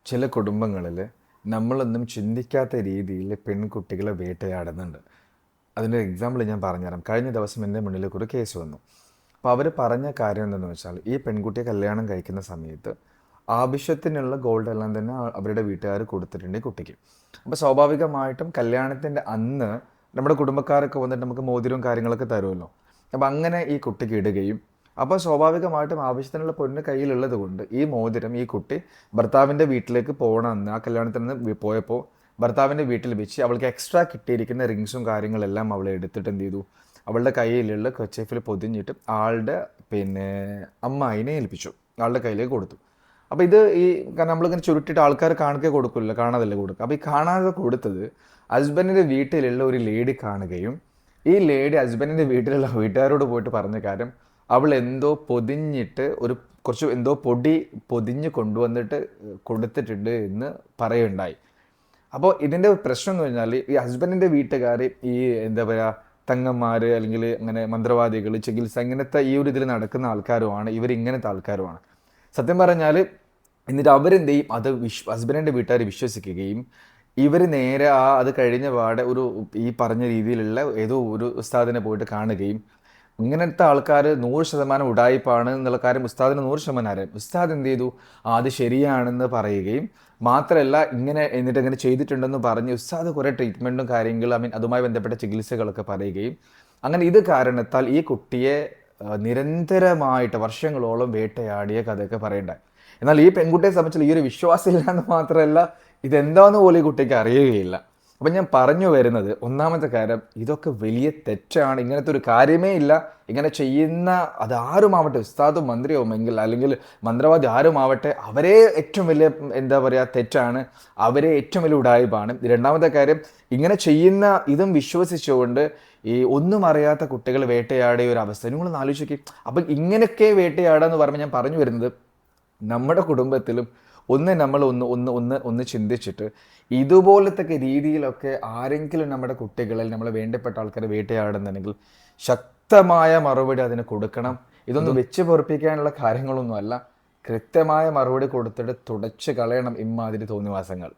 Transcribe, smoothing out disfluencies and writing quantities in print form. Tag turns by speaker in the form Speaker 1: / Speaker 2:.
Speaker 1: ചില കുടുംബങ്ങളിൽ നമ്മളൊന്നും ചിന്തിക്കാത്ത രീതിയിൽ പെൺകുട്ടികളെ വേട്ടയാടുന്നുണ്ട്. അതിൻ്റെ എക്സാമ്പിൾ ഞാൻ പറഞ്ഞുതരാം. കഴിഞ്ഞ ദിവസം എൻ്റെ മുന്നിലേക്ക് ഒരു കേസ് വന്നു. അപ്പോൾ അവർ പറഞ്ഞ കാര്യം എന്തെന്ന് വെച്ചാൽ, ഈ പെൺകുട്ടിയെ കല്യാണം കഴിക്കുന്ന സമയത്ത് ആവശ്യത്തിനുള്ള ഗോൾഡ് എല്ലാം തന്നെ അവരുടെ വീട്ടുകാർ കൊടുത്തിട്ടുണ്ട് ഈ കുട്ടിക്ക്. അപ്പോൾ സ്വാഭാവികമായിട്ടും കല്യാണത്തിൻ്റെ അന്ന് നമ്മുടെ കുടുംബക്കാരൊക്കെ വന്നിട്ട് നമുക്ക് മോതിരവും കാര്യങ്ങളൊക്കെ തരുമല്ലോ. അപ്പോൾ അങ്ങനെ ഈ കുട്ടിക്ക് ഇടുകയും, അപ്പോൾ സ്വാഭാവികമായിട്ടും ആവശ്യത്തിനുള്ള പൊന്ന് കയ്യിലുള്ളത് കൊണ്ട് ഈ മോതിരം ഈ കുട്ടി ഭർത്താവിൻ്റെ വീട്ടിലേക്ക് പോകണമെന്ന് ആ കല്യാണത്തിൽ നിന്ന് പോയപ്പോൾ ഭർത്താവിൻ്റെ വീട്ടിൽ വെച്ച് അവൾക്ക് എക്സ്ട്രാ കിട്ടിയിരിക്കുന്ന റിങ്സും കാര്യങ്ങളെല്ലാം അവൾ എടുത്തിട്ട് എന്ത് ചെയ്തു, അവളുടെ കയ്യിലുള്ള കർച്ചീഫിൽ പൊതിഞ്ഞിട്ട് ആളുടെ അമ്മായിനെ ഏൽപ്പിച്ചു, ആളുടെ കയ്യിലേക്ക് കൊടുത്തു. അപ്പോൾ ഇത് കാരണം നമ്മളിങ്ങനെ ചുരുട്ടിയിട്ട് ആൾക്കാർ കാണുകയെ കൊടുക്കില്ല, കാണാതല്ലേ കൊടുക്കുക. അപ്പോൾ ഈ കാണാതെ കൊടുത്തത് ഹസ്ബൻഡിൻ്റെ വീട്ടിലുള്ള ഒരു ലേഡി കാണുകയും, ഈ ലേഡി ഹസ്ബൻഡിൻ്റെ വീട്ടിലുള്ള വീട്ടുകാരോട് പോയിട്ട് പറഞ്ഞ കാര്യം, അവൾ എന്തോ പൊതിഞ്ഞിട്ട് കുറച്ച് എന്തോ പൊടി പൊതിഞ്ഞ് കൊണ്ടുവന്നിട്ട് കൊടുത്തിട്ടുണ്ട് എന്ന് പറയുണ്ടായി. അപ്പോൾ ഇതിൻ്റെ പ്രശ്നം എന്ന് പറഞ്ഞാൽ, ഈ ഹസ്ബൻഡിൻ്റെ വീട്ടുകാർ ഈ എന്താ പറയുക തങ്ങന്മാർ അല്ലെങ്കിൽ അങ്ങനെ മന്ത്രവാദികൾ, ചികിത്സ ഇങ്ങനത്തെ ഈ ഒരു ഇതിൽ നടക്കുന്ന ആൾക്കാരുമാണ്, ഇവരിങ്ങനത്തെ ആൾക്കാരുമാണ് സത്യം പറഞ്ഞാൽ. എന്നിട്ട് അവരെന്ത് ചെയ്യും, അത് ഹസ്ബൻഡിൻ്റെ വീട്ടുകാർ വിശ്വസിക്കുകയും ഇവർ നേരെ അത് കഴിഞ്ഞ പാടെ ഈ പറഞ്ഞ രീതിയിലുള്ള ഏതോ ഒരു ഉസ്താദിനെ പോയിട്ട് കാണുകയും, ഇങ്ങനത്തെ ആൾക്കാർ 100% ഉഡായിപ്പാണ് എന്നുള്ള കാര്യം ഉസ്താദിന് 100% അറിയാം. ഉസ്താദ് എന്ത് ചെയ്തു, അത് ശരിയാണെന്ന് പറയുകയും മാത്രമല്ല എന്നിട്ട് ഇങ്ങനെ ചെയ്തിട്ടുണ്ടെന്ന് പറഞ്ഞ് ഉസ്താദ് കുറേ ട്രീറ്റ്മെൻറ്റും കാര്യങ്ങളും അതുമായി ബന്ധപ്പെട്ട ചികിത്സകളൊക്കെ പറയുകയും, അങ്ങനെ ഇത് കാരണത്താൽ ഈ കുട്ടിയെ നിരന്തരമായിട്ട് വർഷങ്ങളോളം വേട്ടയാടിയ കഥയൊക്കെ പറയണ്ടായി. എന്നാൽ ഈ പെൺകുട്ടിയെ സംബന്ധിച്ച് ഈ ഒരു വിശ്വാസമില്ല എന്ന് മാത്രമല്ല, ഇതെന്താന്ന് പോലും ഈ കുട്ടിക്ക് അറിയുകയില്ല. അപ്പം ഞാൻ പറഞ്ഞു വരുന്നത്, ഒന്നാമത്തെ കാര്യം, ഇതൊക്കെ വലിയ തെറ്റാണ്. ഇങ്ങനത്തെ ഒരു കാര്യമേ ഇല്ല. ഇങ്ങനെ ചെയ്യുന്ന അതാരുമാവട്ടെ, ഉസ്താദോ മന്ത്രിയോ അല്ലെങ്കിൽ മന്ത്രവാദി ആരുമാവട്ടെ, അവരെ ഏറ്റവും വലിയ എന്താ പറയുക തെറ്റാണ്, അവരെ ഏറ്റവും വലിയ ഉഡായിപ്പാണ്. രണ്ടാമത്തെ കാര്യം, ഇങ്ങനെ ചെയ്യുന്ന ഇതും വിശ്വസിച്ചുകൊണ്ട് ഈ ഒന്നും അറിയാത്ത കുട്ടികൾ വേട്ടയാടിയ ഒരു അവസ്ഥ നിങ്ങളൊന്ന് ആലോചിക്കുക. അപ്പം ഇങ്ങനെയൊക്കെ വേട്ടയാടാന്ന് പറയുമ്പോൾ ഞാൻ പറഞ്ഞു വരുന്നത്, നമ്മുടെ കുടുംബത്തിലും നമ്മൾ ഒന്ന് ചിന്തിച്ചിട്ട് ഇതുപോലത്തെ രീതിയിലൊക്കെ ആരെങ്കിലും നമ്മുടെ കുട്ടികളിൽ നമ്മളെ വേണ്ടപ്പെട്ട ആൾക്കാരെ വേട്ടയാടുന്നുണ്ടെങ്കിൽ ശക്തമായ മറുപടി അതിന് കൊടുക്കണം. ഇതൊന്നും വെച്ച് പൊറപ്പിക്കാനുള്ള കാര്യങ്ങളൊന്നും അല്ല. കൃത്യമായ മറുപടി കൊടുത്തിട്ട് തുടച്ച് കളയണം ഇമാതിരി തോന്നിവാസങ്ങൾ.